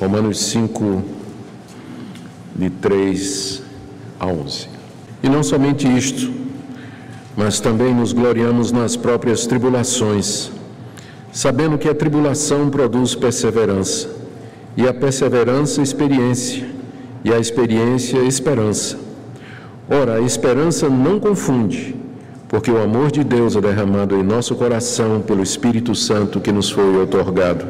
Romanos 5, de 3 a 11. E não somente isto, mas também nos gloriamos nas próprias tribulações, sabendo que a tribulação produz perseverança, e a perseverança, experiência, e a experiência, esperança. Ora, a esperança não confunde, porque o amor de Deus é derramado em nosso coração pelo Espírito Santo que nos foi outorgado.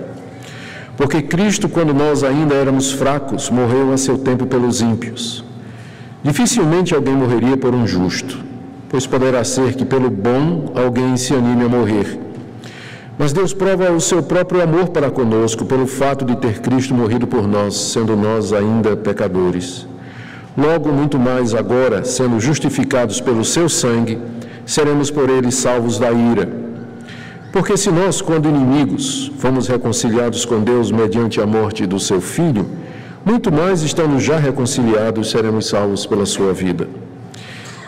Porque Cristo, quando nós ainda éramos fracos, morreu a seu tempo pelos ímpios. Dificilmente alguém morreria por um justo, pois poderá ser que pelo bom alguém se anime a morrer. Mas Deus prova o seu próprio amor para conosco pelo fato de ter Cristo morrido por nós, sendo nós ainda pecadores. Logo, muito mais agora, sendo justificados pelo seu sangue, seremos por ele salvos da ira. Porque se nós, quando inimigos, fomos reconciliados com Deus mediante a morte do seu Filho, muito mais, estando já reconciliados, seremos salvos pela sua vida.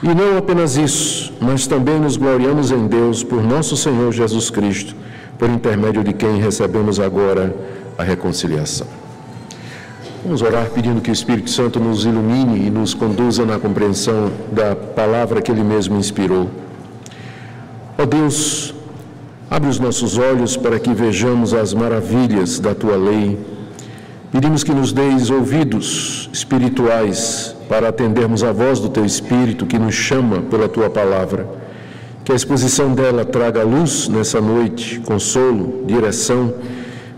E não apenas isso, mas também nos gloriamos em Deus por nosso Senhor Jesus Cristo, por intermédio de quem recebemos agora a reconciliação. Vamos orar pedindo que o Espírito Santo nos ilumine e nos conduza na compreensão da palavra que Ele mesmo inspirou. Ó Deus, abre os nossos olhos para que vejamos as maravilhas da Tua lei. Pedimos que nos deis ouvidos espirituais para atendermos a voz do Teu Espírito que nos chama pela Tua palavra. Que a exposição dela traga luz nessa noite, consolo, direção,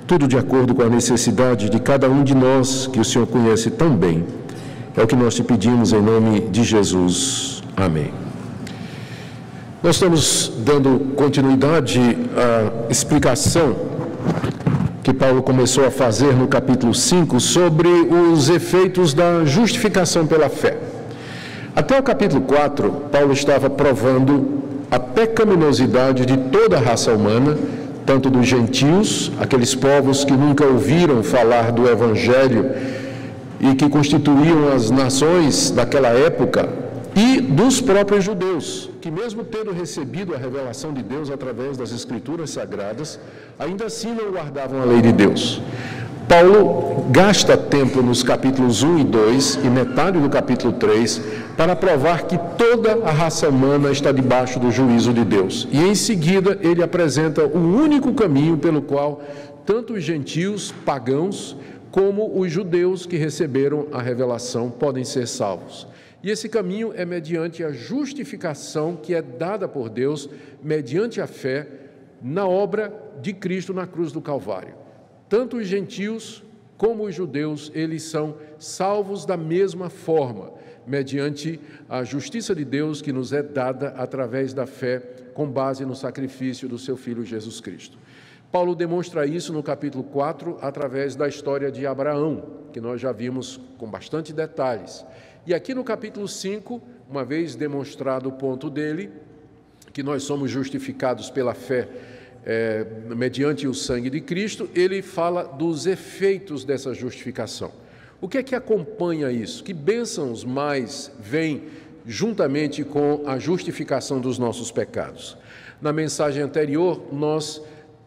tudo de acordo com a necessidade de cada um de nós que o Senhor conhece tão bem. É o que nós te pedimos em nome de Jesus. Amém. Nós estamos dando continuidade à explicação que Paulo começou a fazer no capítulo 5 sobre os efeitos da justificação pela fé. Até o capítulo 4, Paulo estava provando a pecaminosidade de toda a raça humana, tanto dos gentios, aqueles povos que nunca ouviram falar do Evangelho e que constituíam as nações daquela época, e dos próprios judeus, que mesmo tendo recebido a revelação de Deus através das Escrituras Sagradas, ainda assim não guardavam a lei de Deus. Paulo gasta tempo nos capítulos 1 e 2 e metade do capítulo 3 para provar que toda a raça humana está debaixo do juízo de Deus. E em seguida ele apresenta o único caminho pelo qual tanto os gentios, pagãos, como os judeus que receberam a revelação podem ser salvos. E esse caminho é mediante a justificação que é dada por Deus, mediante a fé, na obra de Cristo na cruz do Calvário. Tanto os gentios como os judeus, eles são salvos da mesma forma, mediante a justiça de Deus que nos é dada através da fé, com base no sacrifício do seu Filho Jesus Cristo. Paulo demonstra isso no capítulo 4, através da história de Abraão, que nós já vimos com bastante detalhes. E aqui no capítulo 5, uma vez demonstrado o ponto dele, que nós somos justificados pela fé mediante o sangue de Cristo, ele fala dos efeitos dessa justificação. O que é que acompanha isso? Que bênçãos mais vêm juntamente com a justificação dos nossos pecados? Na mensagem anterior, nós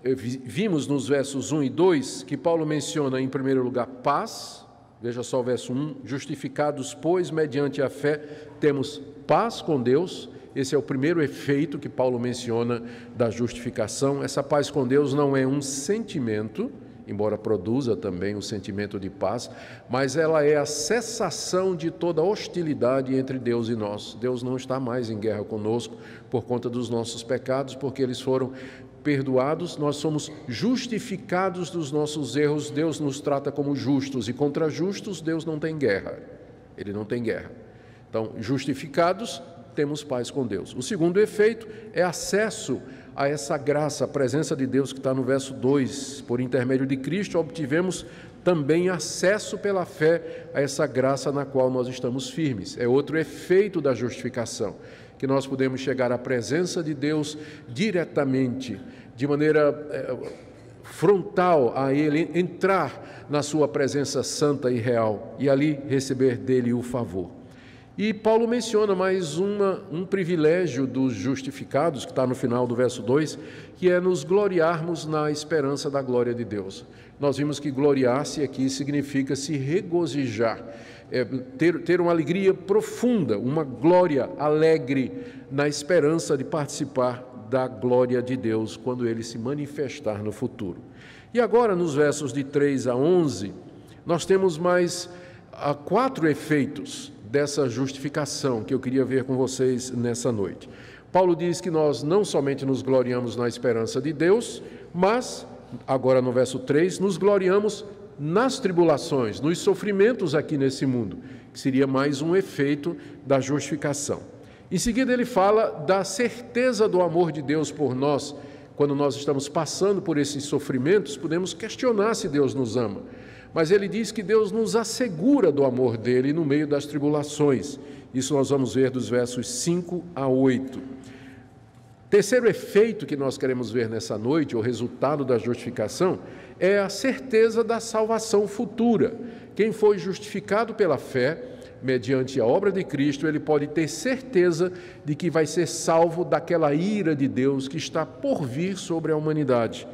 vimos nos versos 1 e 2 que Paulo menciona, em primeiro lugar, paz. Veja só o verso 1, justificados, pois, mediante a fé, temos paz com Deus. Esse é o primeiro efeito que Paulo menciona da justificação. Essa paz com Deus não é um sentimento, embora produza também o sentimento de paz, mas ela é a cessação de toda hostilidade entre Deus e nós. Deus não está mais em guerra conosco por conta dos nossos pecados, porque eles foram perdoados, nós somos justificados dos nossos erros, Deus nos trata como justos, e contra justos Deus não tem guerra, Ele não tem guerra. Então, justificados, temos paz com Deus. O segundo efeito é acesso a essa graça, a presença de Deus que está no verso 2. Por intermédio de Cristo, obtivemos também acesso pela fé a essa graça na qual nós estamos firmes. É outro efeito da justificação, que nós podemos chegar à presença de Deus diretamente, de maneira frontal a Ele, entrar na sua presença santa e real e ali receber dele o favor. E Paulo menciona mais um privilégio dos justificados, que está no final do verso 2, que é nos gloriarmos na esperança da glória de Deus. Nós vimos que gloriar-se aqui significa se regozijar, ter uma alegria profunda, uma glória alegre na esperança de participar da glória de Deus quando Ele se manifestar no futuro. E agora, nos versos de 3 a 11, nós temos mais 4 efeitos dessa justificação que eu queria ver com vocês nessa noite. Paulo diz que nós não somente nos gloriamos na esperança de Deus, mas, agora no verso 3, nos gloriamos nas tribulações, nos sofrimentos aqui nesse mundo, que seria mais um efeito da justificação. Em seguida ele fala da certeza do amor de Deus por nós. Quando nós estamos passando por esses sofrimentos, podemos questionar se Deus nos ama. Mas ele diz que Deus nos assegura do amor dele no meio das tribulações. Isso nós vamos ver dos versos 5 a 8. Terceiro efeito que nós queremos ver nessa noite, o resultado da justificação, é a certeza da salvação futura. Quem foi justificado pela fé, mediante a obra de Cristo, ele pode ter certeza de que vai ser salvo daquela ira de Deus que está por vir sobre a humanidade.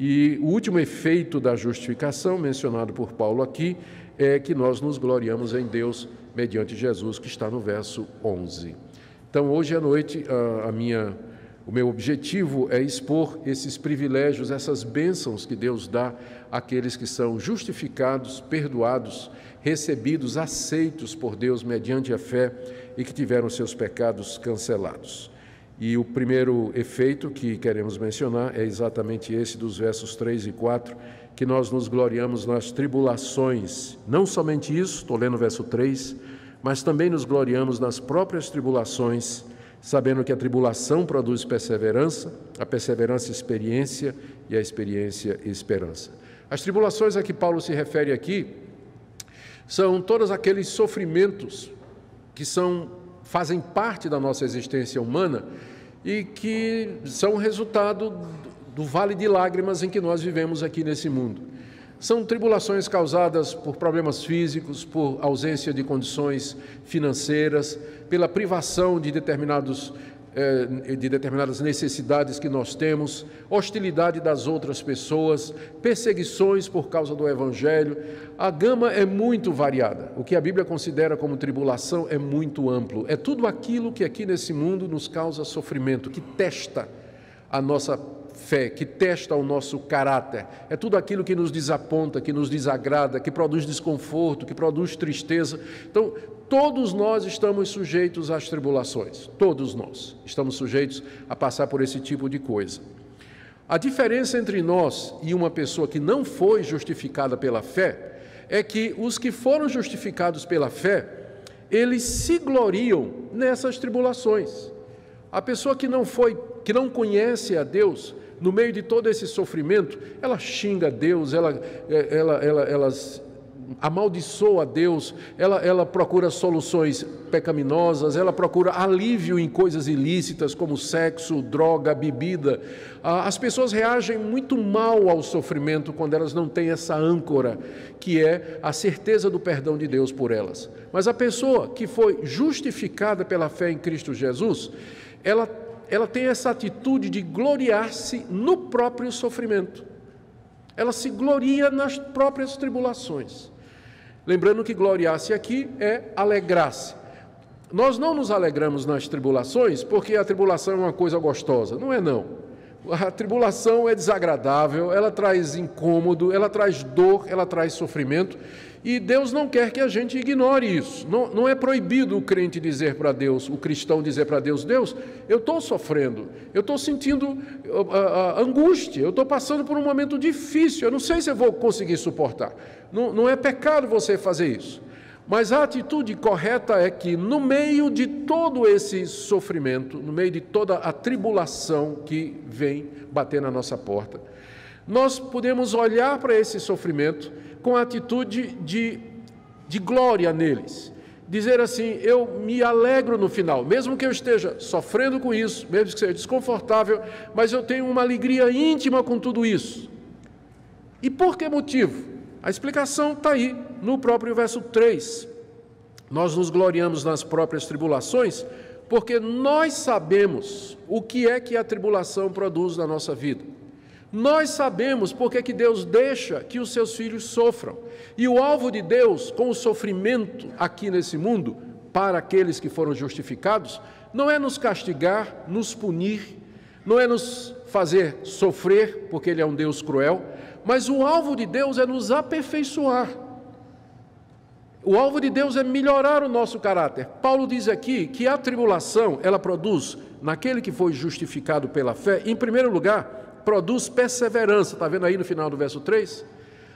E o último efeito da justificação, mencionado por Paulo aqui, é que nós nos gloriamos em Deus mediante Jesus, que está no verso 11. Então, hoje à noite, o meu objetivo é expor esses privilégios, essas bênçãos que Deus dá àqueles que são justificados, perdoados, recebidos, aceitos por Deus mediante a fé e que tiveram seus pecados cancelados. E o primeiro efeito que queremos mencionar é exatamente esse dos versos 3 e 4, que nós nos gloriamos nas tribulações. Não somente isso, estou lendo o verso 3, mas também nos gloriamos nas próprias tribulações, sabendo que a tribulação produz perseverança, a perseverança experiência e a experiência esperança. As tribulações a que Paulo se refere aqui são todos aqueles sofrimentos que fazem parte da nossa existência humana e que são resultado do vale de lágrimas em que nós vivemos aqui nesse mundo. São tribulações causadas por problemas físicos, por ausência de condições financeiras, pela privação de determinadas necessidades que nós temos, hostilidade das outras pessoas, perseguições por causa do Evangelho. A gama é muito variada. O que a Bíblia considera como tribulação é muito amplo. É tudo aquilo que aqui nesse mundo nos causa sofrimento, que testa a nossa fé, que testa o nosso caráter. É tudo aquilo que nos desaponta, que nos desagrada, que produz desconforto, que produz tristeza. Então, todos nós estamos sujeitos às tribulações. Todos nós estamos sujeitos a passar por esse tipo de coisa. A diferença entre nós e uma pessoa que não foi justificada pela fé é que os que foram justificados pela fé, eles se gloriam nessas tribulações. A pessoa que não conhece a Deus, no meio de todo esse sofrimento, ela xinga a Deus, ela amaldiçoa a Deus, ela procura soluções pecaminosas, ela procura alívio em coisas ilícitas como sexo, droga, bebida. As pessoas reagem muito mal ao sofrimento quando elas não têm essa âncora, que é a certeza do perdão de Deus por elas. Mas a pessoa que foi justificada pela fé em Cristo Jesus, ela tem essa atitude de gloriar-se no próprio sofrimento. Ela se gloria nas próprias tribulações. Lembrando que gloriar-se aqui é alegrar-se. Nós não nos alegramos nas tribulações porque a tribulação é uma coisa gostosa. Não é, não. A tribulação é desagradável, ela traz incômodo, ela traz dor, ela traz sofrimento. E Deus não quer que a gente ignore isso. Não é proibido o crente dizer para Deus, o cristão dizer para Deus, Deus, eu estou sofrendo, eu estou sentindo angústia, eu estou passando por um momento difícil, eu não sei se eu vou conseguir suportar. Não é pecado você fazer isso. Mas a atitude correta é que no meio de todo esse sofrimento, no meio de toda a tribulação que vem bater na nossa porta, nós podemos olhar para esse sofrimento com a atitude de glória neles. Dizer assim, eu me alegro no final, mesmo que eu esteja sofrendo com isso, mesmo que seja desconfortável, mas eu tenho uma alegria íntima com tudo isso. E por que motivo? A explicação está aí no próprio verso 3. Nós nos gloriamos nas próprias tribulações porque nós sabemos o que é que a tribulação produz na nossa vida. Nós sabemos porque que Deus deixa que os seus filhos sofram. E o alvo de Deus com o sofrimento aqui nesse mundo, para aqueles que foram justificados, não é nos castigar, nos punir, não é nos fazer sofrer, porque Ele é um Deus cruel, mas o alvo de Deus é nos aperfeiçoar. O alvo de Deus é melhorar o nosso caráter. Paulo diz aqui que a tribulação, ela produz, naquele que foi justificado pela fé, em primeiro lugar, produz perseverança. Está vendo aí no final do verso 3?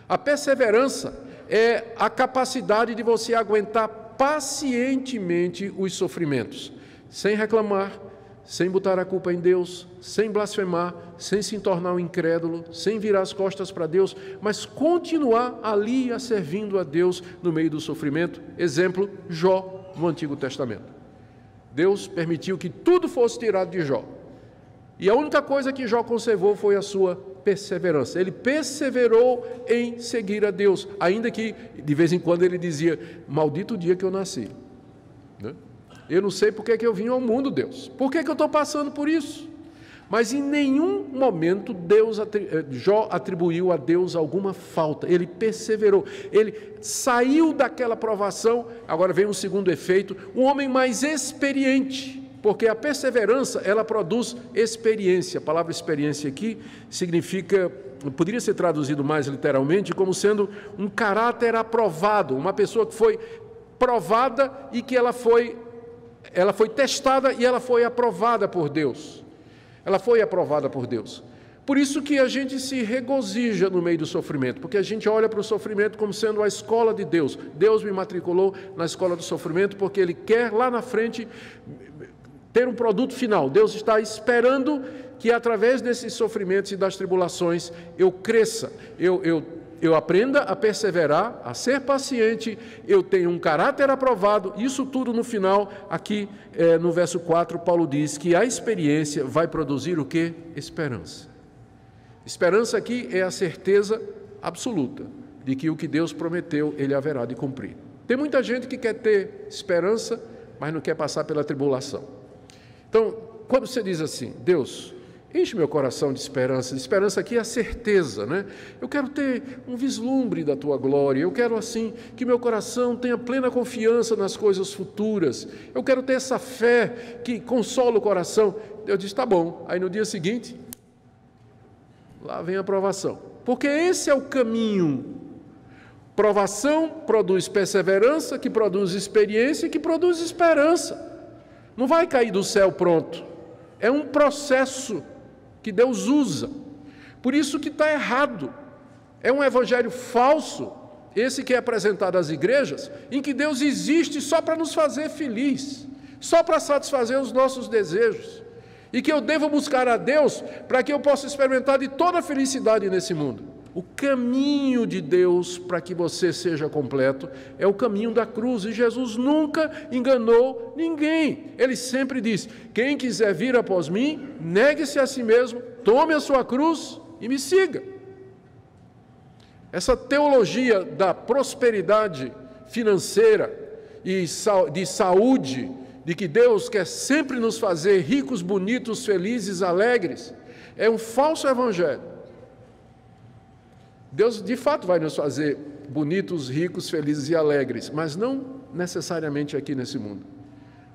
A perseverança é a capacidade de você aguentar pacientemente os sofrimentos, sem reclamar, sem botar a culpa em Deus, sem blasfemar, sem se tornar um incrédulo, sem virar as costas para Deus, mas continuar ali servindo a Deus no meio do sofrimento. Exemplo, Jó no Antigo Testamento. Deus permitiu que tudo fosse tirado de Jó. E a única coisa que Jó conservou foi a sua perseverança. Ele perseverou em seguir a Deus, ainda que de vez em quando ele dizia: maldito o dia que eu nasci, né? Eu não sei por que eu vim ao mundo, Deus. Por que eu estou passando por isso? Mas em nenhum momento Jó atribuiu a Deus alguma falta. Ele perseverou. Ele saiu daquela provação. Agora vem um segundo efeito. Um homem mais experiente. Porque a perseverança, ela produz experiência. A palavra experiência aqui significa, poderia ser traduzido mais literalmente, como sendo um caráter aprovado. Uma pessoa que foi provada e que ela foi testada e ela foi aprovada por Deus. Ela foi aprovada por Deus. Por isso que a gente se regozija no meio do sofrimento, porque a gente olha para o sofrimento como sendo a escola de Deus. Deus me matriculou na escola do sofrimento porque Ele quer lá na frente ter um produto final. Deus está esperando que através desses sofrimentos e das tribulações eu cresça, eu aprenda a perseverar, a ser paciente, eu tenho um caráter aprovado. Isso tudo no final, aqui no verso 4, Paulo diz que a experiência vai produzir o quê? Esperança. Esperança aqui é a certeza absoluta de que o que Deus prometeu, Ele haverá de cumprir. Tem muita gente que quer ter esperança, mas não quer passar pela tribulação. Então, quando você diz assim: Deus, enche meu coração de esperança. Esperança aqui é a certeza, né? Eu quero ter um vislumbre da Tua glória. Eu quero, assim, que meu coração tenha plena confiança nas coisas futuras. Eu quero ter essa fé que consola o coração. Eu disse: tá bom. Aí no dia seguinte, lá vem a provação. Porque esse é o caminho. Provação produz perseverança, que produz experiência, que produz esperança. Não vai cair do céu pronto. É um processo que Deus usa. Por isso que está errado. É um evangelho falso, esse que é apresentado às igrejas, em que Deus existe só para nos fazer feliz, só para satisfazer os nossos desejos, e que eu devo buscar a Deus para que eu possa experimentar de toda a felicidade nesse mundo. O caminho de Deus para que você seja completo é o caminho da cruz, e Jesus nunca enganou ninguém. Ele sempre diz: quem quiser vir após mim, negue-se a si mesmo, tome a sua cruz e me siga. Essa teologia da prosperidade financeira e de saúde, de que Deus quer sempre nos fazer ricos, bonitos, felizes, alegres, é um falso evangelho. Deus, de fato, vai nos fazer bonitos, ricos, felizes e alegres, mas não necessariamente aqui nesse mundo.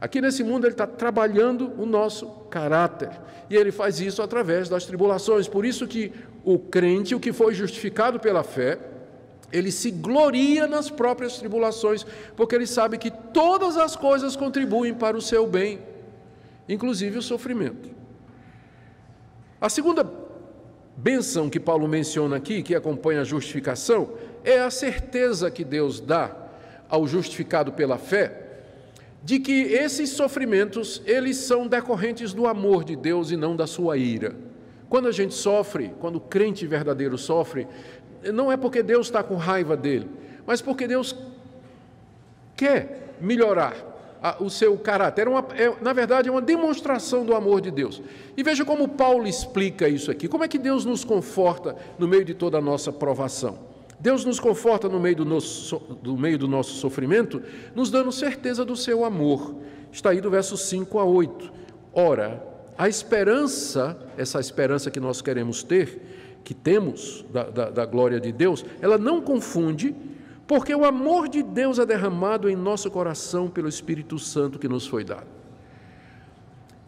Aqui nesse mundo Ele está trabalhando o nosso caráter, e Ele faz isso através das tribulações. Por isso que o crente, o que foi justificado pela fé, ele se gloria nas próprias tribulações, porque ele sabe que todas as coisas contribuem para o seu bem, inclusive o sofrimento. A segunda bênção que Paulo menciona aqui, que acompanha a justificação, é a certeza que Deus dá ao justificado pela fé, de que esses sofrimentos, eles são decorrentes do amor de Deus e não da sua ira. Quando a gente sofre, quando o crente verdadeiro sofre, não é porque Deus está com raiva dele, mas porque Deus quer melhorar o seu caráter. Na verdade, é uma demonstração do amor de Deus. E veja como Paulo explica isso aqui. Como é que Deus nos conforta no meio de toda a nossa provação? Deus nos conforta no meio do nosso sofrimento, nos dando certeza do seu amor. Está aí do verso 5 a 8. Ora, a esperança, essa esperança que nós queremos ter, que temos da glória de Deus, ela não confunde, porque o amor de Deus é derramado em nosso coração pelo Espírito Santo que nos foi dado.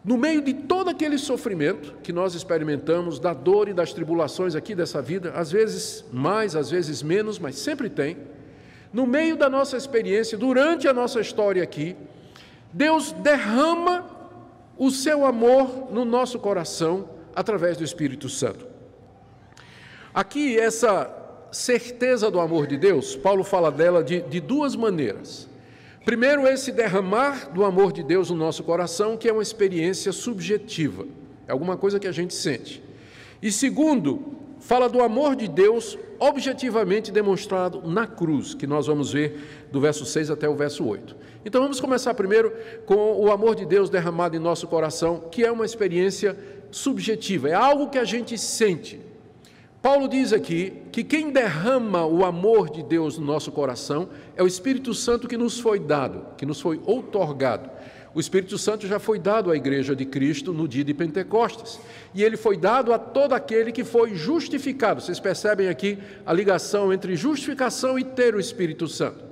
No meio de todo aquele sofrimento que nós experimentamos, da dor e das tribulações aqui dessa vida, às vezes mais, às vezes menos, mas sempre tem, no meio da nossa experiência, durante a nossa história aqui, Deus derrama o seu amor no nosso coração através do Espírito Santo. Aqui, essa certeza do amor de Deus, Paulo fala dela de duas maneiras. Primeiro, esse derramar do amor de Deus no nosso coração, que é uma experiência subjetiva, é alguma coisa que a gente sente. E segundo, fala do amor de Deus objetivamente demonstrado na cruz, que nós vamos ver do verso 6 até o verso 8. Então vamos começar primeiro com o amor de Deus derramado em nosso coração, que é uma experiência subjetiva, é algo que a gente sente. Paulo diz aqui que quem derrama o amor de Deus no nosso coração é o Espírito Santo que nos foi dado, que nos foi outorgado. O Espírito Santo já foi dado à Igreja de Cristo no dia de Pentecostes, e ele foi dado a todo aquele que foi justificado. Vocês percebem aqui a ligação entre justificação e ter o Espírito Santo.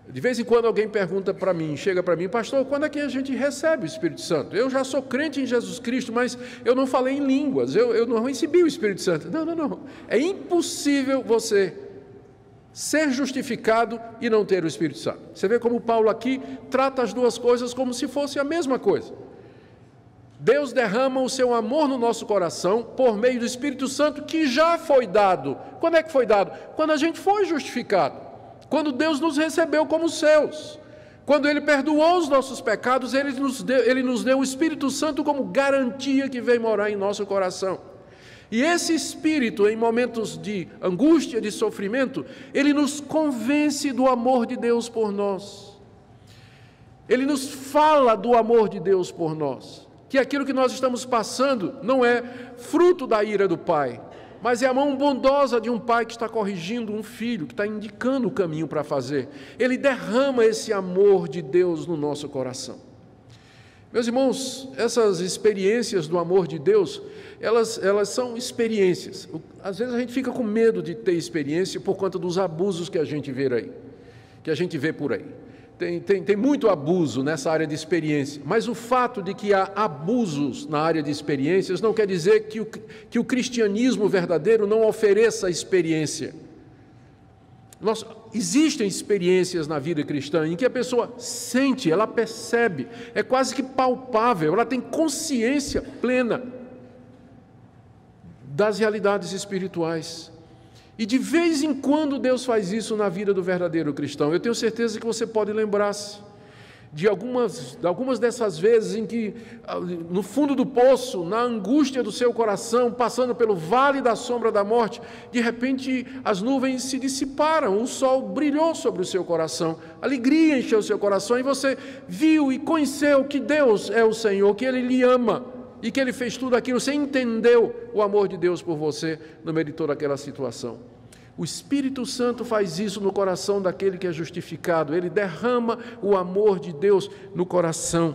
De vez em quando alguém pergunta para mim, chega para mim, pastor, quando é que a gente recebe o Espírito Santo? Eu já sou crente em Jesus Cristo, mas eu não falei em línguas, eu não recebi o Espírito Santo. Não. É impossível você ser justificado e não ter o Espírito Santo. Você vê como Paulo aqui trata as duas coisas como se fosse a mesma coisa. Deus derrama o seu amor no nosso coração por meio do Espírito Santo que já foi dado. Quando é que foi dado? Quando a gente foi justificado. Quando Deus nos recebeu como seus, quando Ele perdoou os nossos pecados, Ele nos deu o Espírito Santo como garantia que veio morar em nosso coração. E esse Espírito, em momentos de angústia, de sofrimento, ele nos convence do amor de Deus por nós. Ele nos fala do amor de Deus por nós, que aquilo que nós estamos passando não é fruto da ira do Pai, mas é a mão bondosa de um pai que está corrigindo um filho, que está indicando o caminho para fazer. Ele derrama esse amor de Deus no nosso coração. Meus irmãos, essas experiências do amor de Deus, elas são experiências. Às vezes a gente fica com medo de ter experiência por conta dos abusos que a gente vê aí, que a gente vê por aí. Tem muito abuso nessa área de experiência, mas o fato de que há abusos na área de experiências não quer dizer que o cristianismo verdadeiro não ofereça experiência. Existem experiências na vida cristã em que a pessoa sente, ela percebe, é quase que palpável, ela tem consciência plena das realidades espirituais. E de vez em quando Deus faz isso na vida do verdadeiro cristão. Eu tenho certeza que você pode lembrar-se de algumas dessas vezes em que, no fundo do poço, na angústia do seu coração, passando pelo vale da sombra da morte, de repente as nuvens se dissiparam, o sol brilhou sobre o seu coração, alegria encheu o seu coração e você viu e conheceu que Deus é o Senhor, que Ele lhe ama e que Ele fez tudo aquilo. Você entendeu o amor de Deus por você no meio de toda aquela situação. O Espírito Santo faz isso no coração daquele que é justificado. Ele derrama o amor de Deus no coração,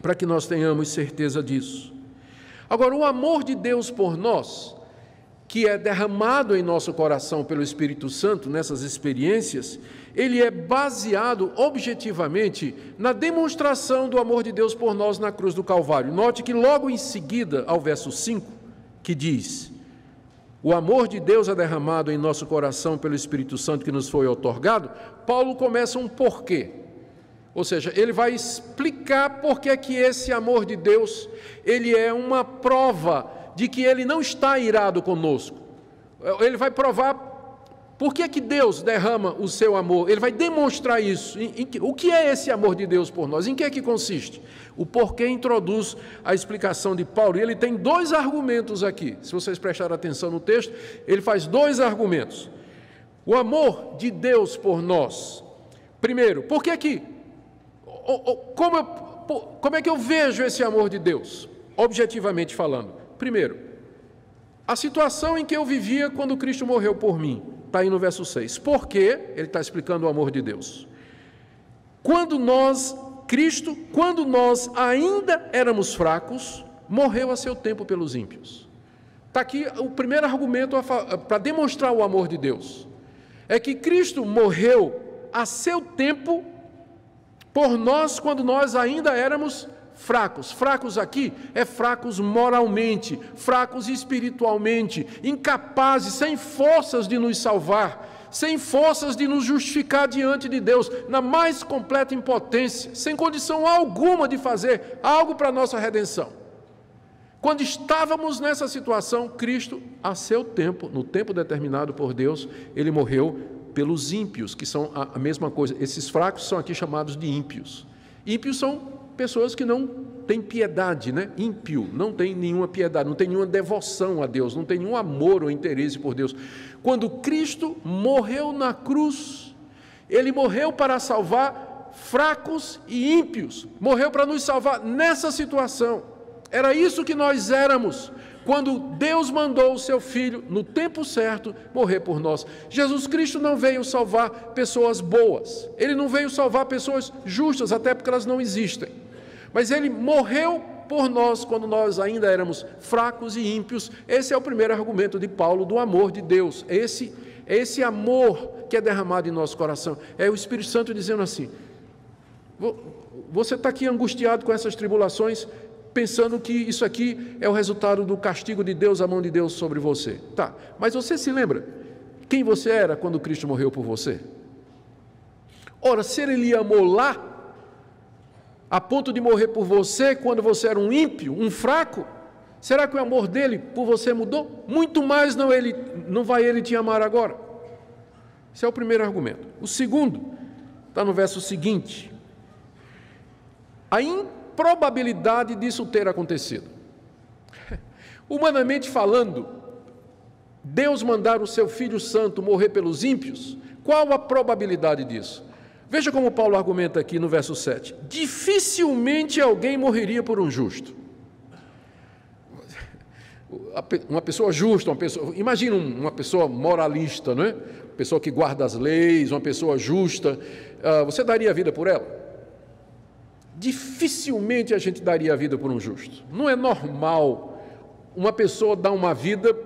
para que nós tenhamos certeza disso. Agora, o amor de Deus por nós, que é derramado em nosso coração pelo Espírito Santo, nessas experiências, ele é baseado objetivamente na demonstração do amor de Deus por nós na cruz do Calvário. Note que logo em seguida, ao verso 5, que diz: o amor de Deus é derramado em nosso coração pelo Espírito Santo que nos foi outorgado. Paulo começa um porquê. Ou seja, ele vai explicar por que que esse amor de Deus, ele é uma prova de que ele não está irado conosco. Ele vai provar por que que Deus derrama o seu amor. Ele vai demonstrar isso. O que é esse amor de Deus por nós? Em que é que consiste? O porquê introduz a explicação de Paulo. E ele tem dois argumentos aqui. Se vocês prestarem atenção no texto, ele faz dois argumentos. O amor de Deus por nós. Primeiro, por que que... Como é que eu vejo esse amor de Deus? Objetivamente falando. Primeiro, a situação em que eu vivia quando Cristo morreu por mim. está aí no verso 6. Porque, ele está explicando o amor de Deus. Quando nós ainda éramos fracos, morreu a seu tempo pelos ímpios. Está aqui o primeiro argumento para demonstrar o amor de Deus. É que Cristo morreu a seu tempo por nós quando nós ainda éramos fracos. Fracos aqui é fracos moralmente, fracos espiritualmente, incapazes, sem forças de nos salvar, sem forças de nos justificar diante de Deus, na mais completa impotência, sem condição alguma de fazer algo para a nossa redenção. Quando estávamos nessa situação, Cristo, a seu tempo, no tempo determinado por Deus, ele morreu pelos ímpios, que são a mesma coisa. Esses fracos são aqui chamados de ímpios. Ímpios são pessoas que não têm piedade, né? Ímpio, não tem nenhuma piedade, não tem nenhuma devoção a Deus, não tem nenhum amor ou interesse por Deus. Quando Cristo morreu na cruz, ele morreu para salvar fracos e ímpios, morreu para nos salvar nessa situação. Era isso que nós éramos, quando Deus mandou o seu Filho, no tempo certo, morrer por nós. Jesus Cristo não veio salvar pessoas boas, ele não veio salvar pessoas justas, até porque elas não existem. Mas ele morreu por nós quando nós ainda éramos fracos e ímpios. Esse é o primeiro argumento de Paulo do amor de Deus. Esse amor que é derramado em nosso coração. É o Espírito Santo dizendo assim: você está aqui angustiado com essas tribulações, pensando que isso aqui é o resultado do castigo de Deus, a mão de Deus sobre você. Tá, mas você se lembra quem você era quando Cristo morreu por você? Ora, se ele lhe amou lá, a ponto de morrer por você quando você era um ímpio, um fraco, será que o amor dele por você mudou? Muito mais não vai ele te amar agora. Esse é o primeiro argumento. O segundo está no verso seguinte: a improbabilidade disso ter acontecido. Humanamente falando, Deus mandar o seu Filho Santo morrer pelos ímpios, qual a probabilidade disso? Veja como Paulo argumenta aqui no verso 7. Dificilmente alguém morreria por um justo. Uma pessoa justa, imagina uma pessoa moralista, não é? Uma pessoa que guarda as leis, uma pessoa justa, você daria a vida por ela? Dificilmente a gente daria a vida por um justo. Não é normal uma pessoa dar uma vida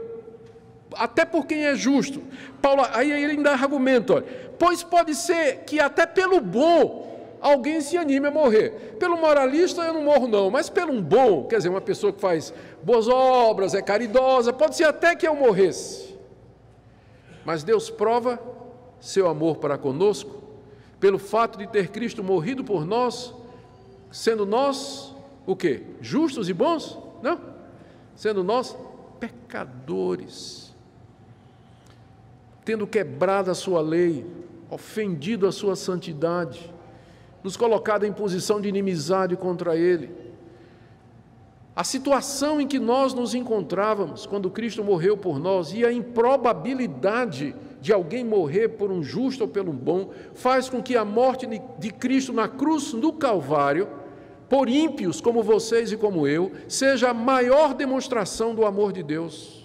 até por quem é justo. Paulo, aí ele ainda argumenta, olha, pois pode ser que até pelo bom alguém se anime a morrer. Pelo moralista eu não morro não, mas pelo um bom, quer dizer, uma pessoa que faz boas obras, é caridosa, pode ser até que eu morresse. Mas Deus prova seu amor para conosco pelo fato de ter Cristo morrido por nós, sendo nós, o quê? Justos e bons? Não. Sendo nós pecadores, tendo quebrado a sua lei, ofendido a sua santidade, nos colocado em posição de inimizade contra Ele. A situação em que nós nos encontrávamos quando Cristo morreu por nós e a improbabilidade de alguém morrer por um justo ou pelo bom, faz com que a morte de Cristo na cruz do Calvário, por ímpios como vocês e como eu, seja a maior demonstração do amor de Deus.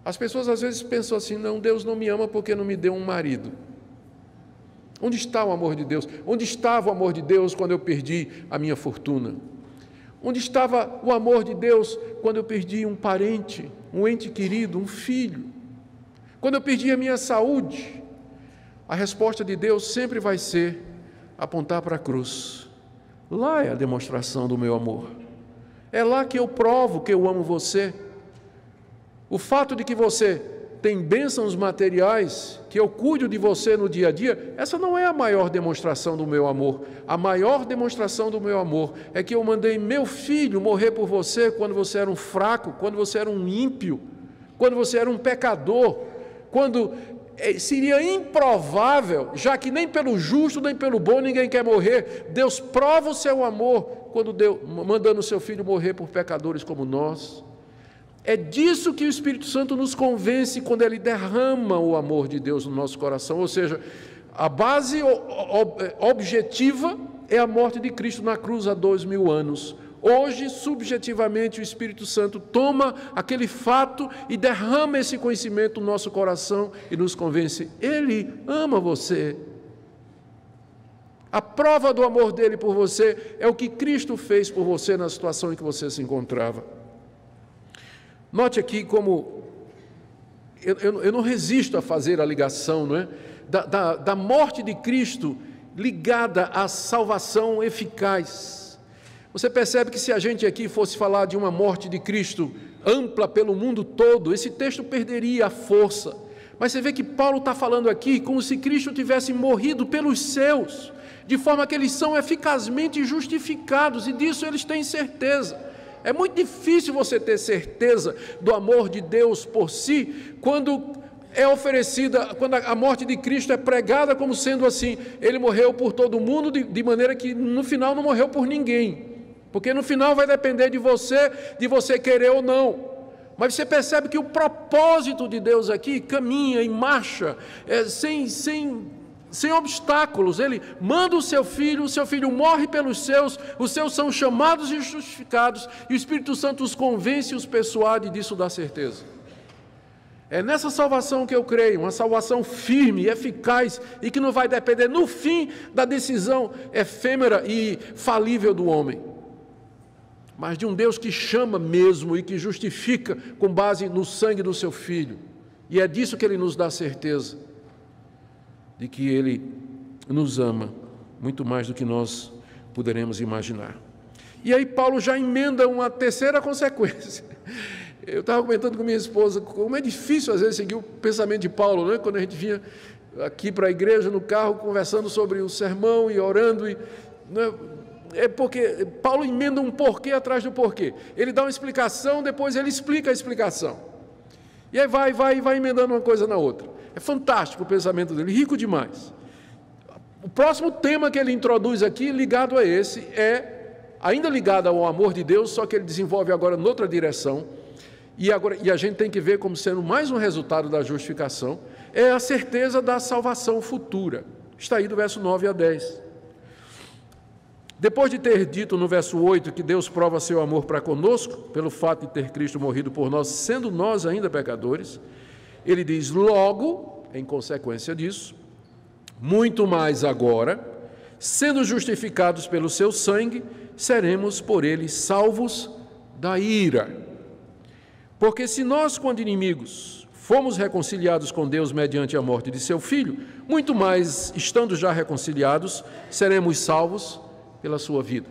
As pessoas às vezes pensam assim: não, Deus não me ama porque não me deu um marido. Onde está o amor de Deus? Onde estava o amor de Deus quando eu perdi a minha fortuna? Onde estava o amor de Deus quando eu perdi um parente, um ente querido, um filho? Quando eu perdi a minha saúde? A resposta de Deus sempre vai ser apontar para a cruz. Lá é a demonstração do meu amor. É lá que eu provo que eu amo você. O fato de que você tem bênçãos materiais, que eu cuido de você no dia a dia, essa não é a maior demonstração do meu amor. A maior demonstração do meu amor é que eu mandei meu filho morrer por você quando você era um fraco, quando você era um ímpio, quando você era um pecador, quando seria improvável, já que nem pelo justo nem pelo bom ninguém quer morrer, Deus prova o seu amor quando mandando o seu filho morrer por pecadores como nós. É disso que o Espírito Santo nos convence quando ele derrama o amor de Deus no nosso coração. Ou seja, a base objetiva é a morte de Cristo na cruz há 2000 anos. Hoje, subjetivamente, o Espírito Santo toma aquele fato e derrama esse conhecimento no nosso coração e nos convence. Ele ama você. A prova do amor dele por você é o que Cristo fez por você na situação em que você se encontrava. Note aqui como eu não resisto a fazer a ligação, não é? Da morte de Cristo ligada à salvação eficaz. Você percebe que se a gente aqui fosse falar de uma morte de Cristo ampla pelo mundo todo, esse texto perderia a força. Mas você vê que Paulo está falando aqui como se Cristo tivesse morrido pelos seus, de forma que eles são eficazmente justificados, e disso eles têm certeza. É muito difícil você ter certeza do amor de Deus por si, quando é oferecida, quando a morte de Cristo é pregada como sendo assim, ele morreu por todo mundo, de maneira que no final não morreu por ninguém, porque no final vai depender de você querer ou não. Mas você percebe que o propósito de Deus aqui caminha em marcha, sem obstáculos. Ele manda o seu filho morre pelos seus, os seus são chamados e justificados, e o Espírito Santo os convence e os persuade, e disso dá certeza. É nessa salvação que eu creio, uma salvação firme e eficaz, e que não vai depender no fim da decisão efêmera e falível do homem, mas de um Deus que chama mesmo e que justifica com base no sangue do seu Filho, e é disso que ele nos dá certeza, de que Ele nos ama muito mais do que nós poderemos imaginar. E aí Paulo já emenda uma terceira consequência. Eu estava comentando com minha esposa como é difícil às vezes seguir o pensamento de Paulo, né? Quando a gente vinha aqui para a igreja no carro conversando sobre o sermão e orando, né? É porque Paulo emenda um porquê atrás do porquê. Ele dá uma explicação, depois ele explica a explicação. E aí vai emendando uma coisa na outra. É fantástico o pensamento dele, rico demais. O próximo tema que ele introduz aqui, ligado a esse, ainda ligado ao amor de Deus, só que ele desenvolve agora noutra direção, e a gente tem que ver como sendo mais um resultado da justificação, é a certeza da salvação futura. Está aí do verso 9 a 10. Depois de ter dito no verso 8 que Deus prova seu amor para conosco, pelo fato de ter Cristo morrido por nós, sendo nós ainda pecadores, ele diz: logo, em consequência disso, muito mais agora, sendo justificados pelo seu sangue, seremos por ele salvos da ira. Porque se nós, quando inimigos, fomos reconciliados com Deus mediante a morte de seu Filho, muito mais, estando já reconciliados, seremos salvos pela sua vida.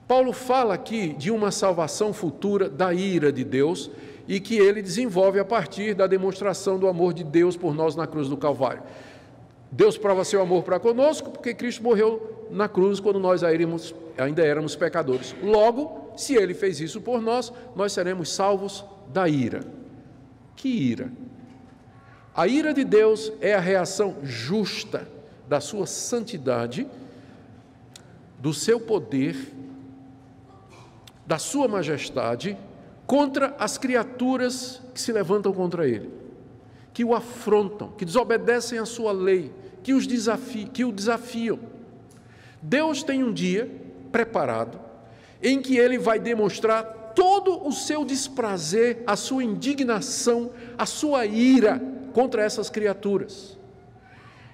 Paulo fala aqui de uma salvação futura da ira de Deus, e que ele desenvolve a partir da demonstração do amor de Deus por nós na cruz do Calvário. Deus prova seu amor para conosco, porque Cristo morreu na cruz quando nós ainda éramos pecadores. Logo, se ele fez isso por nós, nós seremos salvos da ira. Que ira? A ira de Deus é a reação justa da sua santidade, do seu poder, da sua majestade, contra as criaturas que se levantam contra ele, que o afrontam, que desobedecem à sua lei, que o desafiam. Deus tem um dia preparado em que ele vai demonstrar todo o seu desprazer, a sua indignação, a sua ira contra essas criaturas.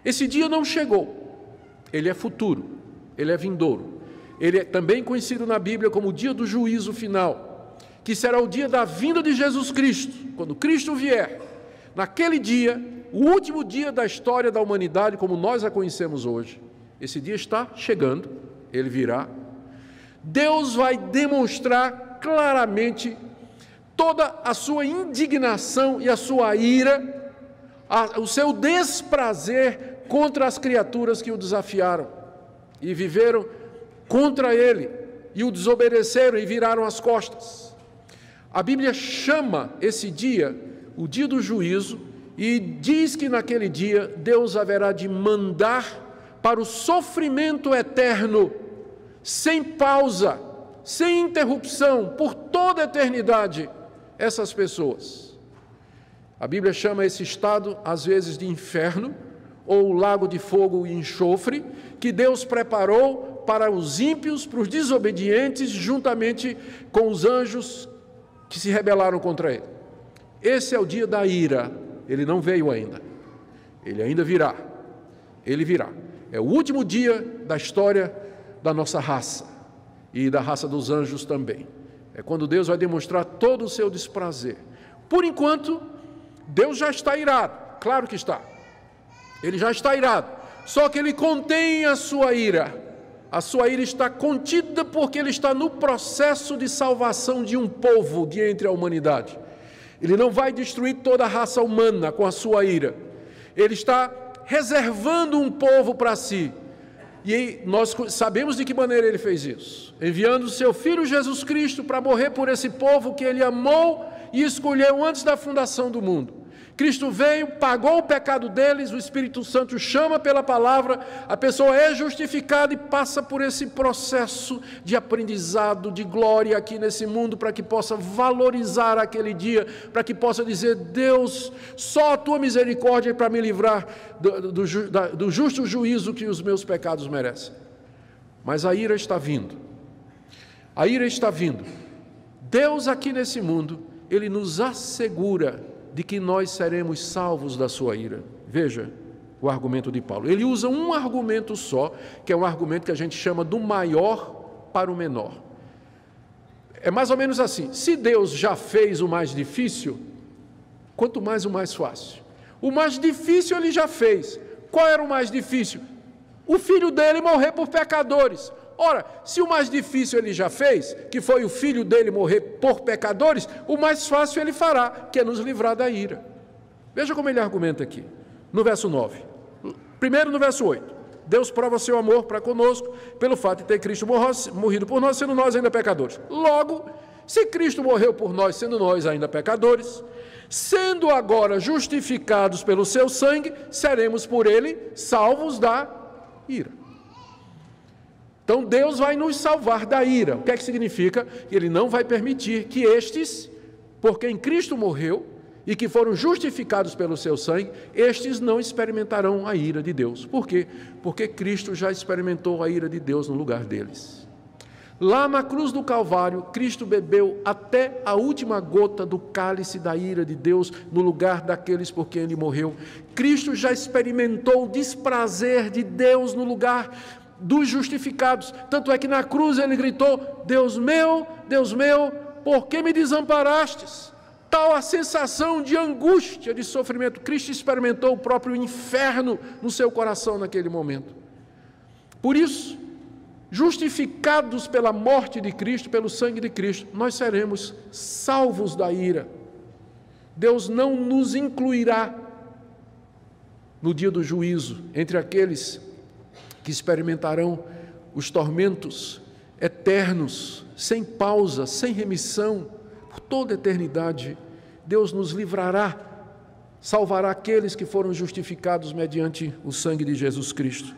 Esse dia não chegou, ele é futuro, ele é vindouro. Ele é também conhecido na Bíblia como o dia do juízo final, que será o dia da vinda de Jesus Cristo. Quando Cristo vier, naquele dia, o último dia da história da humanidade como nós a conhecemos hoje, esse dia está chegando, ele virá. Deus vai demonstrar claramente toda a sua indignação e a sua ira, o seu desprazer contra as criaturas que o desafiaram e viveram contra ele, e o desobedeceram e viraram as costas. A Bíblia chama esse dia o dia do juízo e diz que naquele dia Deus haverá de mandar para o sofrimento eterno, sem pausa, sem interrupção, por toda a eternidade, essas pessoas. A Bíblia chama esse estado às vezes de inferno, ou lago de fogo e enxofre, que Deus preparou para os ímpios, para os desobedientes, juntamente com os anjos que se rebelaram contra ele. Esse é o dia da ira. Ele não veio ainda. Ele ainda virá. Ele virá. É o último dia da história da nossa raça e da raça dos anjos também. É quando Deus vai demonstrar todo o seu desprazer. Por enquanto, Deus já está irado. Claro que está. Ele já está irado. Só que ele contém a sua ira. A sua ira está contida porque ele está no processo de salvação de um povo de entre a humanidade. Ele não vai destruir toda a raça humana com a sua ira. Ele está reservando um povo para si. E nós sabemos de que maneira ele fez isso. Enviando o seu Filho Jesus Cristo para morrer por esse povo que ele amou e escolheu antes da fundação do mundo. Cristo veio, pagou o pecado deles, o Espírito Santo chama pela palavra, a pessoa é justificada e passa por esse processo de aprendizado, de glória aqui nesse mundo, para que possa valorizar aquele dia, para que possa dizer: Deus, só a tua misericórdia é para me livrar do justo juízo que os meus pecados merecem. Mas a ira está vindo. A ira está vindo. Deus aqui nesse mundo, Ele nos assegura de que nós seremos salvos da sua ira. Veja o argumento de Paulo. Ele usa um argumento só, que é um argumento que a gente chama do maior para o menor. É mais ou menos assim: se Deus já fez o mais difícil, quanto mais o mais fácil. O mais difícil ele já fez. Qual era o mais difícil? O filho dele morrer por pecadores. Ora, se o mais difícil ele já fez, que foi o filho dele morrer por pecadores, o mais fácil ele fará, que é nos livrar da ira. Veja como ele argumenta aqui, no verso 9. Primeiro no verso 8. Deus prova seu amor para conosco, pelo fato de ter Cristo morrido por nós, sendo nós ainda pecadores. Logo, se Cristo morreu por nós, sendo nós ainda pecadores, sendo agora justificados pelo seu sangue, seremos por ele salvos da ira. Então Deus vai nos salvar da ira. O que é que significa? Que Ele não vai permitir que estes, por quem Cristo morreu e que foram justificados pelo seu sangue, estes não experimentarão a ira de Deus. Por quê? Porque Cristo já experimentou a ira de Deus no lugar deles. Lá na cruz do Calvário, Cristo bebeu até a última gota do cálice da ira de Deus no lugar daqueles por quem Ele morreu. Cristo já experimentou o desprazer de Deus no lugar dos justificados. Tanto é que na cruz ele gritou: Deus meu, por que me desamparastes? Tal a sensação de angústia, de sofrimento. Cristo experimentou o próprio inferno no seu coração naquele momento. Por isso, justificados pela morte de Cristo, pelo sangue de Cristo, nós seremos salvos da ira. Deus não nos incluirá no dia do juízo entre aqueles que experimentarão os tormentos eternos, sem pausa, sem remissão, por toda a eternidade. Deus nos livrará, salvará aqueles que foram justificados mediante o sangue de Jesus Cristo.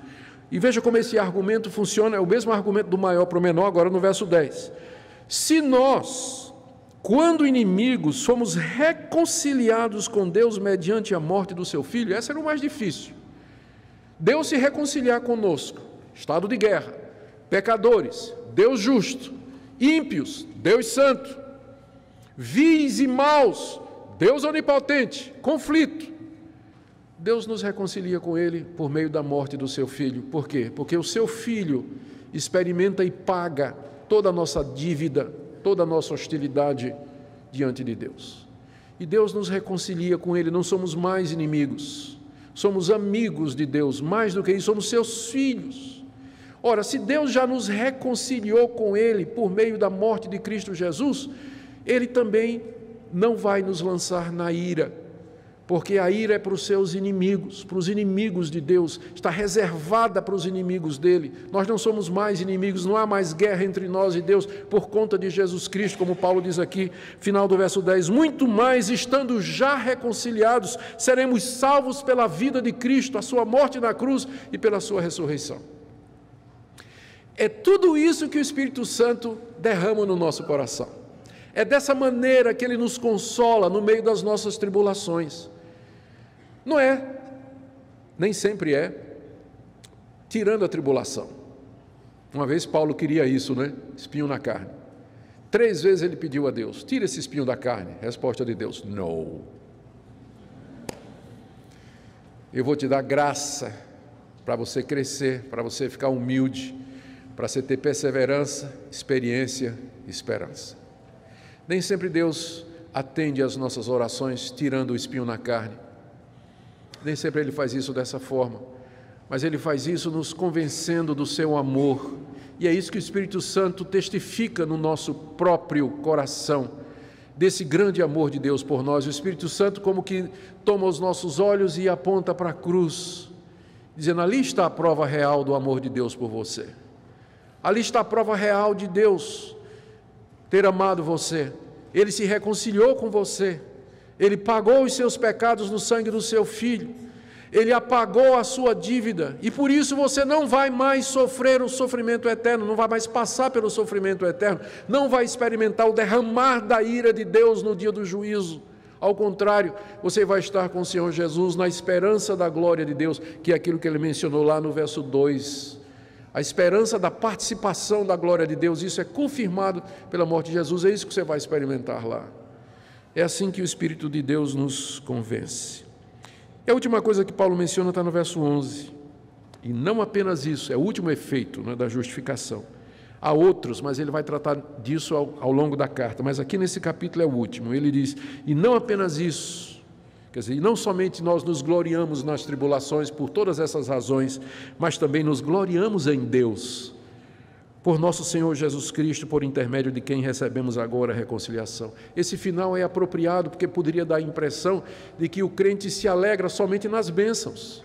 E veja como esse argumento funciona, é o mesmo argumento do maior para o menor, agora no verso 10. Se nós, quando inimigos, fomos reconciliados com Deus mediante a morte do seu Filho, essa era o mais difícil. Deus se reconciliar conosco, estado de guerra, pecadores, Deus justo, ímpios, Deus santo, vis e maus, Deus onipotente, conflito. Deus nos reconcilia com Ele por meio da morte do seu Filho. Por quê? Porque o seu Filho experimenta e paga toda a nossa dívida, toda a nossa hostilidade diante de Deus. E Deus nos reconcilia com Ele, não somos mais inimigos. Somos amigos de Deus, mais do que isso, somos seus filhos. Ora, se Deus já nos reconciliou com Ele por meio da morte de Cristo Jesus, Ele também não vai nos lançar na ira, porque a ira é para os seus inimigos, para os inimigos de Deus, está reservada para os inimigos dele. Nós não somos mais inimigos, não há mais guerra entre nós e Deus por conta de Jesus Cristo, como Paulo diz aqui, final do verso 10, muito mais, estando já reconciliados, seremos salvos pela vida de Cristo, a sua morte na cruz e pela sua ressurreição. É tudo isso que o Espírito Santo derrama no nosso coração. É dessa maneira que Ele nos consola no meio das nossas tribulações. Não é, nem sempre é, tirando a tribulação. Uma vez Paulo queria isso, né? Espinho na carne. 3 vezes ele pediu a Deus: tira esse espinho da carne. Resposta de Deus: não. Eu vou te dar graça para você crescer, para você ficar humilde, para você ter perseverança, experiência e esperança. Nem sempre Deus atende às nossas orações tirando o espinho na carne. Nem sempre Ele faz isso dessa forma, mas Ele faz isso nos convencendo do seu amor. E é isso que o Espírito Santo testifica no nosso próprio coração, desse grande amor de Deus por nós. O Espírito Santo como que toma os nossos olhos e aponta para a cruz, dizendo: ali está a prova real do amor de Deus por você. Ali está a prova real de Deus ter amado você. Ele se reconciliou com você. Ele pagou os seus pecados no sangue do seu Filho. Ele apagou a sua dívida. E por isso você não vai mais sofrer o sofrimento eterno, não vai mais passar pelo sofrimento eterno, não vai experimentar o derramar da ira de Deus no dia do juízo. Ao contrário, você vai estar com o Senhor Jesus na esperança da glória de Deus, que é aquilo que ele mencionou lá no verso 2. A esperança da participação da glória de Deus, isso é confirmado pela morte de Jesus, é isso que você vai experimentar lá. É assim que o Espírito de Deus nos convence. E a última coisa que Paulo menciona está no verso 11. E não apenas isso, é o último efeito, né, da justificação. Há outros, mas ele vai tratar disso ao longo da carta. Mas aqui nesse capítulo é o último. Ele diz: e não apenas isso, quer dizer, e não somente nós nos gloriamos nas tribulações por todas essas razões, mas também nos gloriamos em Deus, por nosso Senhor Jesus Cristo, por intermédio de quem recebemos agora a reconciliação. Esse final é apropriado porque poderia dar a impressão de que o crente se alegra somente nas bênçãos.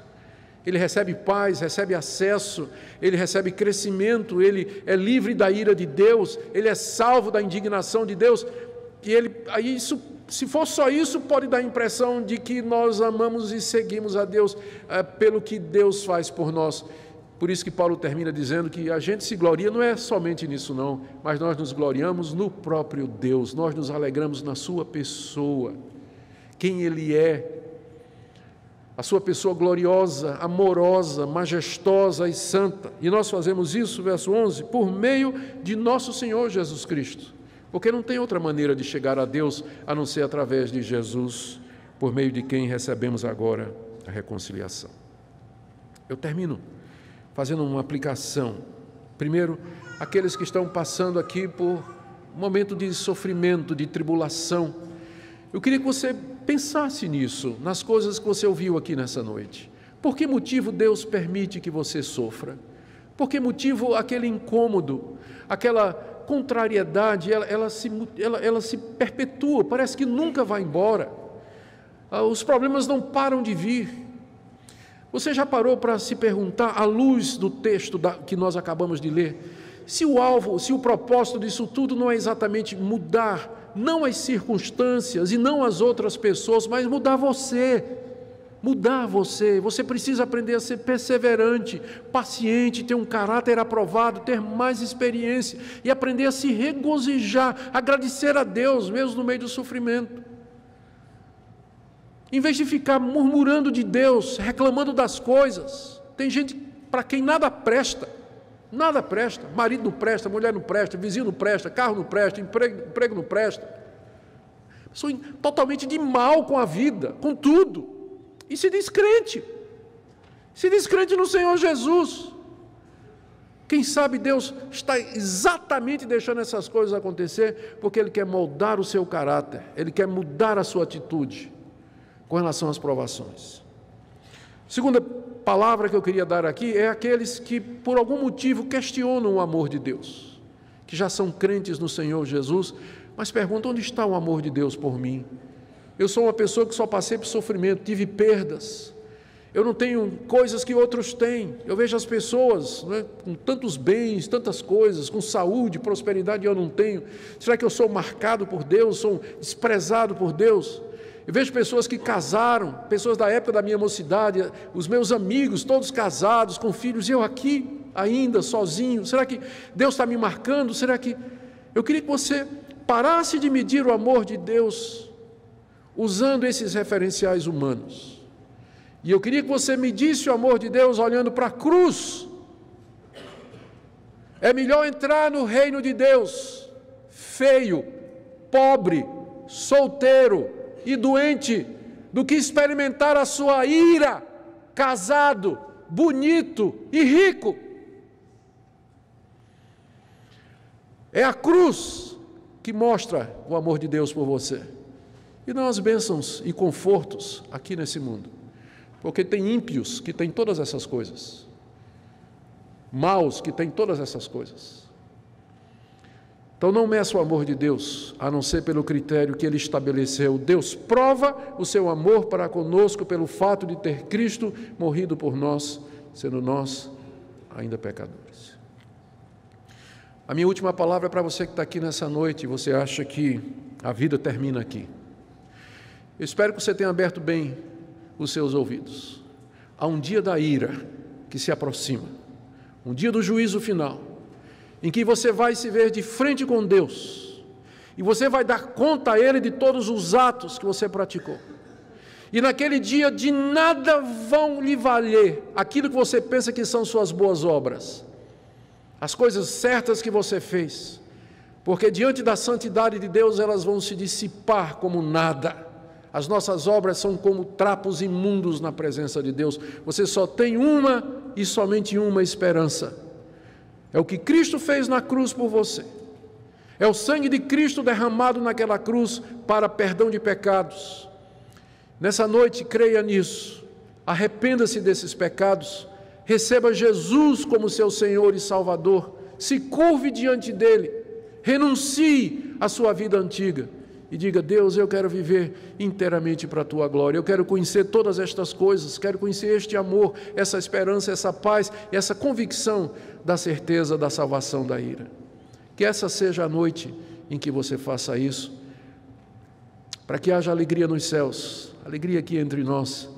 Ele recebe paz, recebe acesso, ele recebe crescimento, ele é livre da ira de Deus, ele é salvo da indignação de Deus. E aí isso, se for só isso, pode dar a impressão de que nós amamos e seguimos a Deus pelo que Deus faz por nós. Por isso que Paulo termina dizendo que a gente se gloria, não é somente nisso não, mas nós nos gloriamos no próprio Deus, nós nos alegramos na sua pessoa, quem Ele é, a sua pessoa gloriosa, amorosa, majestosa e santa. E nós fazemos isso, verso 11, por meio de nosso Senhor Jesus Cristo, porque não tem outra maneira de chegar a Deus a não ser através de Jesus, por meio de quem recebemos agora a reconciliação. Eu termino fazendo uma aplicação. Primeiro, aqueles que estão passando aqui por um momento de sofrimento, de tribulação. Eu queria que você pensasse nisso, nas coisas que você ouviu aqui nessa noite. Por que motivo Deus permite que você sofra? Por que motivo aquele incômodo, aquela contrariedade, ela se perpetua, parece que nunca vai embora. Os problemas não param de vir. Você já parou para se perguntar, à luz do texto que nós acabamos de ler, se o alvo, se o propósito disso tudo não é exatamente mudar, não as circunstâncias e não as outras pessoas, mas mudar você. Mudar você. Você precisa aprender a ser perseverante, paciente, ter um caráter aprovado, ter mais experiência e aprender a se regozijar, agradecer a Deus mesmo no meio do sofrimento. Em vez de ficar murmurando de Deus, reclamando das coisas. Tem gente para quem nada presta, marido não presta, mulher não presta, vizinho não presta, carro não presta, emprego não presta. Pessoa totalmente de mal com a vida, com tudo, e se diz crente no Senhor Jesus. Quem sabe Deus está exatamente deixando essas coisas acontecer, porque Ele quer moldar o seu caráter, Ele quer mudar a sua atitude com relação às provações. Segunda palavra que eu queria dar aqui é aqueles que por algum motivo questionam o amor de Deus, que já são crentes no Senhor Jesus, mas perguntam: onde está o amor de Deus por mim? Eu sou uma pessoa que só passei por sofrimento, tive perdas, eu não tenho coisas que outros têm. Eu vejo as pessoas, né, com tantos bens, tantas coisas, com saúde, prosperidade, e eu não tenho. Será que eu sou marcado por Deus, sou desprezado por Deus? Eu vejo pessoas que casaram, pessoas da época da minha mocidade, os meus amigos, todos casados, com filhos, e eu aqui ainda, sozinho. Será que Deus está me marcando? Será que... Eu queria que você parasse de medir o amor de Deus usando esses referenciais humanos. E eu queria que você medisse o amor de Deus olhando para a cruz. É melhor entrar no reino de Deus feio, pobre, solteiro e doente, do que experimentar a sua ira, casado, bonito e rico. É a cruz que mostra o amor de Deus por você, e não as bênçãos e confortos aqui nesse mundo, porque tem ímpios que têm todas essas coisas, maus que têm todas essas coisas. Então não meça o amor de Deus, a não ser pelo critério que Ele estabeleceu. Deus prova o seu amor para conosco pelo fato de ter Cristo morrido por nós, sendo nós ainda pecadores. A minha última palavra é para você que está aqui nessa noite e você acha que a vida termina aqui. Eu espero que você tenha aberto bem os seus ouvidos. Há um dia da ira que se aproxima, um dia do juízo final, em que você vai se ver de frente com Deus, e você vai dar conta a Ele de todos os atos que você praticou. E naquele dia de nada vão lhe valer aquilo que você pensa que são suas boas obras, as coisas certas que você fez, porque diante da santidade de Deus elas vão se dissipar como nada. As nossas obras são como trapos imundos na presença de Deus. Você só tem uma e somente uma esperança. É o que Cristo fez na cruz por você. É o sangue de Cristo derramado naquela cruz para perdão de pecados. Nessa noite, creia nisso. Arrependa-se desses pecados. Receba Jesus como seu Senhor e Salvador. Se curve diante dEle. Renuncie à sua vida antiga. E diga: Deus, eu quero viver inteiramente para a Tua glória. Eu quero conhecer todas estas coisas. Quero conhecer este amor, essa esperança, essa paz e essa convicção da certeza da salvação da ira. Que essa seja a noite em que você faça isso, para que haja alegria nos céus, alegria aqui entre nós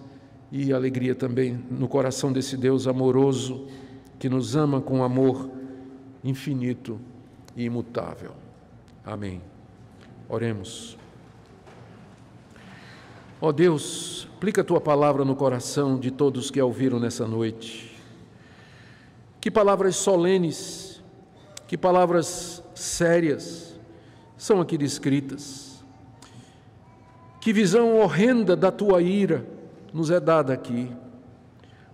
e alegria também no coração desse Deus amoroso que nos ama com amor infinito e imutável. Amém. Oremos. Ó Deus, aplica a Tua palavra no coração de todos que a ouviram nessa noite. Que palavras solenes, que palavras sérias são aqui descritas. Que visão horrenda da Tua ira nos é dada aqui,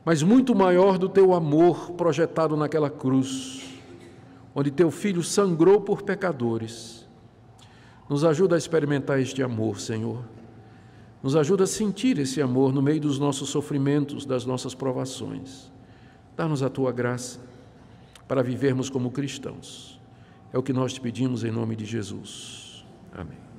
mas muito maior do Teu amor projetado naquela cruz, onde Teu Filho sangrou por pecadores. Nos ajuda a experimentar este amor, Senhor. Nos ajuda a sentir esse amor no meio dos nossos sofrimentos, das nossas provações. Dá-nos a Tua graça para vivermos como cristãos. É o que nós te pedimos em nome de Jesus. Amém.